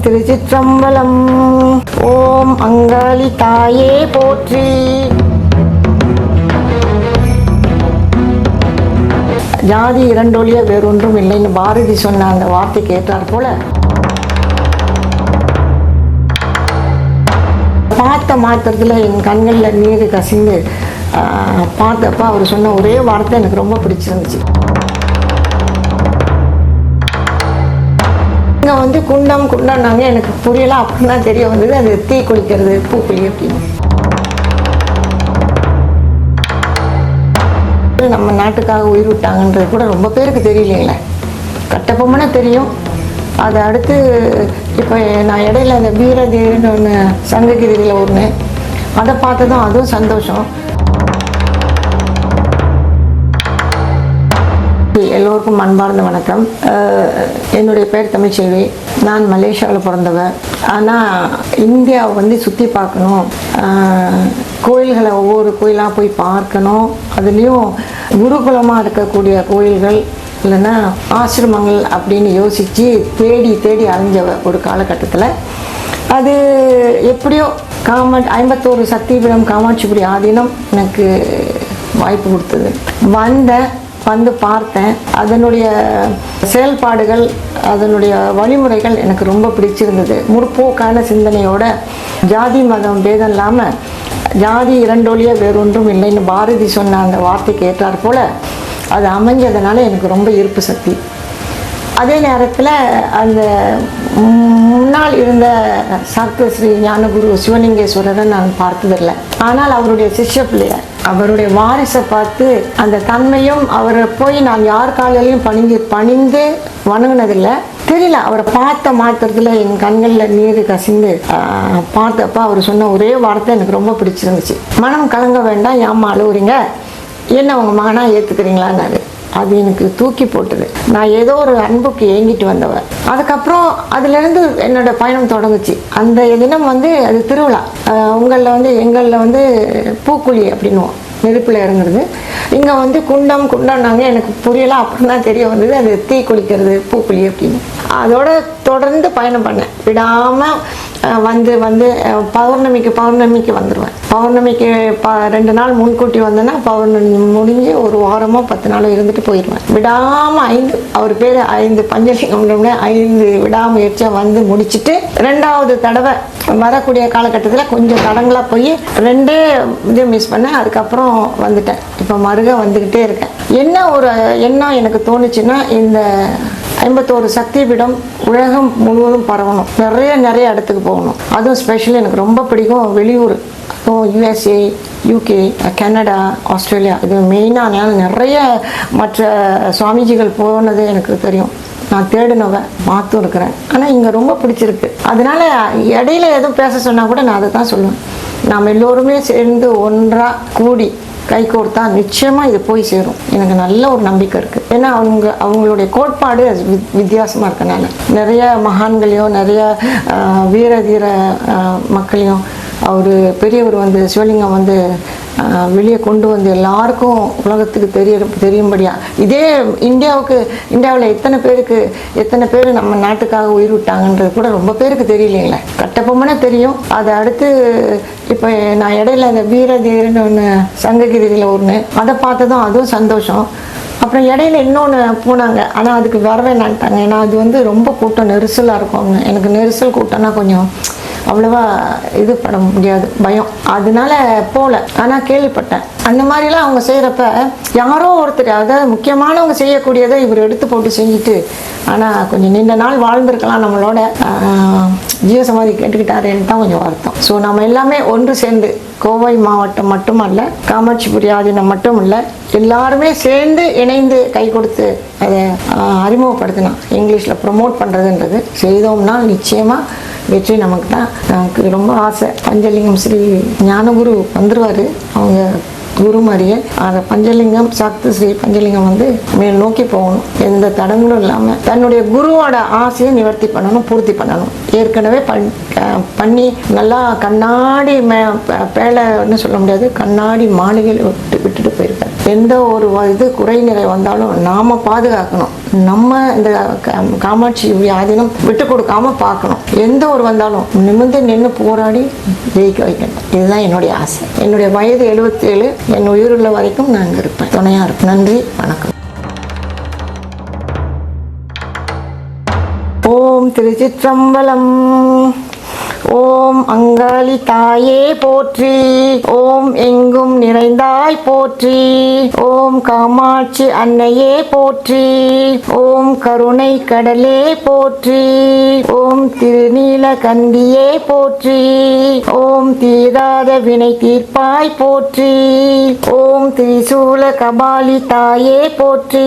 திருச்சிற்றம்பலம். ஓம் அங்காளி தாயே போற்றி. ஜாதி இரண்டொழிய வேறொன்றும் இல்லைன்னு பாரதி சொன்ன அந்த வார்த்தை கேட்டார் போல, பார்த்த மாத்திரத்தில் என் கண்களில் நீர் கசிந்து பார்த்தப்ப அவர் சொன்ன ஒரே வார்த்தை எனக்கு ரொம்ப பிடிச்சிருந்துச்சு. இங்கே வந்து குண்டம் குண்டம்னாங்க, எனக்கு புரியலாம். அப்படின்னு தான் தெரிய வந்தது அது தீ குளிக்கிறது பூக்குழி அப்படின்னு. நம்ம நாட்டுக்காக உயிர் விட்டாங்கன்றது கூட ரொம்ப பேருக்கு தெரியலைங்களே. கட்டபொம்மனை தெரியும். அதை அடுத்து இப்போ நான் இடையில அந்த வீரதீர்னு ஒன்று சங்ககிரியில் ஒன்று அதை பார்த்ததும் அதுவும் சந்தோஷம். எல்லோருக்கும் அன்பார்ந்த வணக்கம். என்னுடைய பேர் தமிழ்ச்செல்வி. நான் மலேசியாவில் பிறந்தவன். ஆனால் இந்தியாவை வந்து சுற்றி பார்க்கணும், கோயில்களை ஒவ்வொரு கோயிலாக போய் பார்க்கணும், அதுலேயும் குருகுலமாக இருக்கக்கூடிய கோயில்கள் இல்லைன்னா ஆசிரமங்கள் அப்படின்னு யோசித்து தேடி தேடி அலைஞ்ச ஒரு காலகட்டத்தில் அது எப்படியோ 51 சக்திபீடம் காமாட்சிபுரி ஆதீனம் எனக்கு வாய்ப்பு கொடுத்தது. வந்து பார்த்தேன். அதனுடைய செயல்பாடுகள், அதனுடைய வழிமுறைகள் எனக்கு ரொம்ப பிடிச்சிருந்தது. முற்போக்கான சிந்தனையோட ஜாதி மதம் பேதம் இல்லாமல் ஜாதி இரண்டொழிய வேறொன்றும் இல்லைன்னு பாரதி சொன்ன அந்த வார்த்தை கேட்டார் போல அது அமைஞ்சதுனால எனக்கு ரொம்ப ஈர்ப்பு சக்தி. அதே நேரத்தில் அந்த முன்னால் இருந்த சாக்த ஸ்ரீ ஞானகுரு சிவலிங்கேஸ்வரரை நான் பார்த்ததில்லை. ஆனால் அவருடைய சிஷ்ய பிள்ளைய, அவருடைய வாரிசை பார்த்து அந்த தன்மையும், அவரை போய் நான் யார் காலையிலையும் பணிந்து வணங்கினதில்லை. தெரியல, அவரை பார்த்த மாத்திரத்தில் என் கண்களில் நீர் கசிந்து பார்த்தப்ப அவர் சொன்ன ஒரே வார்த்தை எனக்கு ரொம்ப பிடிச்சிருந்துச்சு. மனம் கலங்க வேண்டாம், ஏம்மா அழுவுறீங்க, என்ன உங்கள் மகனாக ஏற்றுக்கிறீங்களான்னாரு. அது எனக்கு தூக்கி போட்டது. நான் ஏதோ ஒரு அன்புக்கு ஏங்கிட்டு வந்தவன். அதுக்கப்புறம் அதுலேருந்து என்னோட பயணம் தொடங்குச்சு. அந்த தினம் வந்து அது திருவிழா. உங்களில் வந்து எங்களில் வந்து பூக்குழி அப்படின்னுவோம், நெருப்பில் இறங்குறது. இங்கே வந்து குண்டம்னாங்க, எனக்கு புரியலாம். அப்படின்னு தான் தெரிய வந்தது அது தீ குளிக்கிறது பூக்குழி அப்படின்னு. அதோட தொடர்ந்து பயணம் பண்ணேன் விடாமல். வந்து பௌர்ணமிக்கு வந்துடுவேன். பௌர்ணமிக்கு 2 நாள் முன்கூட்டி வந்தேன்னா பௌர்ணமி முடிஞ்சு ஒரு வாரமோ 10 நாளோ இருந்துட்டு போயிடுவேன். விடாமல் அவர் பேர் 5 பஞ்சலிங்கம் 5 விடாமுயற்சியாக வந்து முடிச்சுட்டு 2வது தடவை வரக்கூடிய காலகட்டத்தில் கொஞ்சம் தடங்களாக போய் 2 இது மிஸ் பண்ணேன். அதுக்கப்புறம் வந்துட்டேன். இப்போ மறுக வந்துக்கிட்டே இருக்கேன். என்ன ஒரு எண்ணம் எனக்கு தோணுச்சுன்னா, இந்த 51 சக்திபீடம் உலகம் முழுவதும் பரவணும், நிறைய இடத்துக்கு போகணும். அதுவும் ஸ்பெஷலி எனக்கு ரொம்ப பிடிக்கும் வெளியூர், USA, UK, கனடா, ஆஸ்திரேலியா. இது மெயினான நிறைய மற்ற சுவாமிஜிகள் போனது எனக்கு தெரியும். நான் தேடினவன் மாற்றும் இருக்கிறேன். ஆனால் இங்கே ரொம்ப பிடிச்சிருக்கு. அதனால இடையில எதுவும் பேச சொன்னால் கூட நான் அதை தான் சொல்லுவேன். நாம் எல்லோருமே சேர்ந்து ஒன்றாக கூடி கைகோர்த்தா நிச்சயமாக இது போய் சேரும். எனக்கு நல்ல ஒரு நம்பிக்கை இருக்குது. ஏன்னா அவங்களுடைய கோட்பாடு வித்தியாசமாக இருக்கனால நிறைய மகான்களையும் நிறைய வீர தீர மக்களையும் அவர் பெரியவர் வந்து சிவலிங்கம் வந்து வெளியே கொண்டு வந்து எல்லாருக்கும் உலகத்துக்கு தெரியும்படியா. இதே இந்தியாவில் எத்தனை பேர் நம்ம நாட்டுக்காக உயிர் விட்டாங்கன்றது கூட ரொம்ப பேருக்கு தெரியலைங்களே. கட்டபொம்மனை தெரியும். அதை அடுத்து இப்போ நான் இடையில அந்த வீரதீர்னு ஒன்று சங்ககிரியில் ஒன்று அதை பார்த்ததும் அதுவும் சந்தோஷம். அப்புறம் இடையில இன்னொன்று போனாங்க, ஆனால் அதுக்கு வரவே நாட்டாங்க. ஏன்னா அது வந்து ரொம்ப கூட்டம் நெரிசலாக இருக்கும். எனக்கு நெரிசல் கூட்டம்னா கொஞ்சம் அவ்வளவா இது பண்ண முடியாது, பயம். அதனால போகல. ஆனால் கேள்விப்பட்டேன் அந்த மாதிரிலாம் அவங்க செய்கிறப்ப யாரோ ஒருத்தர், அதாவது முக்கியமானவங்க செய்யக்கூடியதை இவர் எடுத்து போட்டு செஞ்சுட்டு, ஆனால் கொஞ்சம் நீண்ட நாள் வாழ்ந்திருக்கலாம், நம்மளோட ஜீவசமாதி கேட்டுக்கிட்டாருன்னு தான் கொஞ்சம் வருத்தம். ஸோ நம்ம எல்லாமே ஒன்று சேர்ந்து, கோவை மாவட்டம் மட்டுமல்ல, காமாட்சிபுரி ஆதீனம் மட்டும் இல்லை, எல்லாருமே சேர்ந்து இணைந்து கை கொடுத்து அதை அறிமுகப்படுத்தினா, இங்கிலீஷில் ப்ரொமோட் பண்ணுறதுன்றது செய்தோம்னா நிச்சயமாக வெற்றி நமக்கு தான். எனக்கு ரொம்ப ஆசை. பஞ்சலிங்கம் ஸ்ரீ ஞானகுரு வந்துடுவார். அவங்க குருமறியல். அந்த பஞ்சலிங்கம் சக்தி ஸ்ரீ பஞ்சலிங்கம் வந்து மேல் நோக்கி போகணும், எந்த தடங்களும் இல்லாமல் தன்னுடைய குருவோட ஆசையை நிவர்த்தி பண்ணணும், பூர்த்தி பண்ணணும். ஏற்கனவே பண்ணி நல்லா கண்ணாடி பேழைன்னு சொல்ல முடியாது, கண்ணாடி மாளிகையில் விட்டுட்டு போயிருக்காரு. எந்த ஒரு இது குறை நிறை வந்தாலும் நாம பாதுகாக்கணும், நம்ம இந்த காமாட்சி ஆதீனம் விட்டு கொடுக்காம பார்க்கணும். எந்த ஒரு வந்தாலும் நிமிர்ந்து நின்று போராடி ஜெயிக்க வைக்கணும். இதுதான் என்னுடைய ஆசை. என்னுடைய வயது 77. என் உயிருள்ள வரைக்கும் நான் இருப்பேன், துணையா இருப்பேன். நன்றி, வணக்கம். ஓம் திருச்சிற்றம்பலம். ஓம் அங்காளி தாயே போற்றி, ஓம் எங்கும் நிறைந்தாய் போற்றி, ஓம் காமாட்சி அன்னையே போற்றி, ஓம் கருணை கடலே போற்றி, ஓம் திருநீலகண்டியே போற்றி, ஓம் தீராத வினை தீர்ப்பாய் போற்றி, ஓம் திரிசூல கபாலி தாயே போற்றி,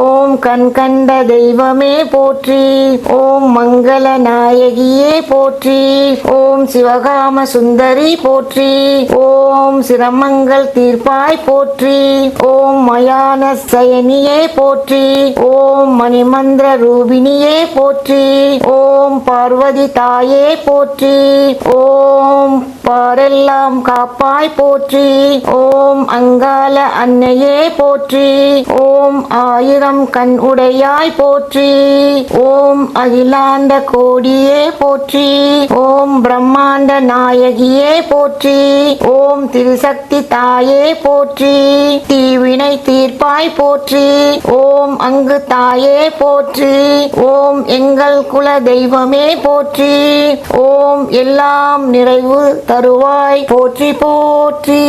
ஓம் கண் கண்ட தெய்வமே போற்றி, ஓம் மங்கள நாயகியே போற்றி, ஓம் சிவகாம சுந்தரி போற்றி, ஓம் சிரமங்கள் தீர்ப்பாய் போற்றி, ஓம் மயான சயனியே போற்றி, ஓம் மணிமந்திர ரூபிணியே போற்றி, ஓம் பார்வதி தாயே போற்றி, ஓம் பாரெல்லாம் காப்பாய் போற்றி, ஓம் அங்காள அன்னையே போற்றி, ஓம் ஆயிரம் கண் உடையாய் போற்றி, ஓம் அகிலாண்ட கோடியே போற்றி, ஓம் பிரம்மாண்ட நாயகியே போற்றி, ஓம் திருசக்தி தாயே போற்றி, தீவினை தீர்ப்பாய் போற்றி, ஓம் அங்கு தாயே போற்றி, ஓம் எங்கள் குல தெய்வமே போற்றி, ஓம் எல்லாம் நிறைவு தருவாய் போற்றி போற்றி.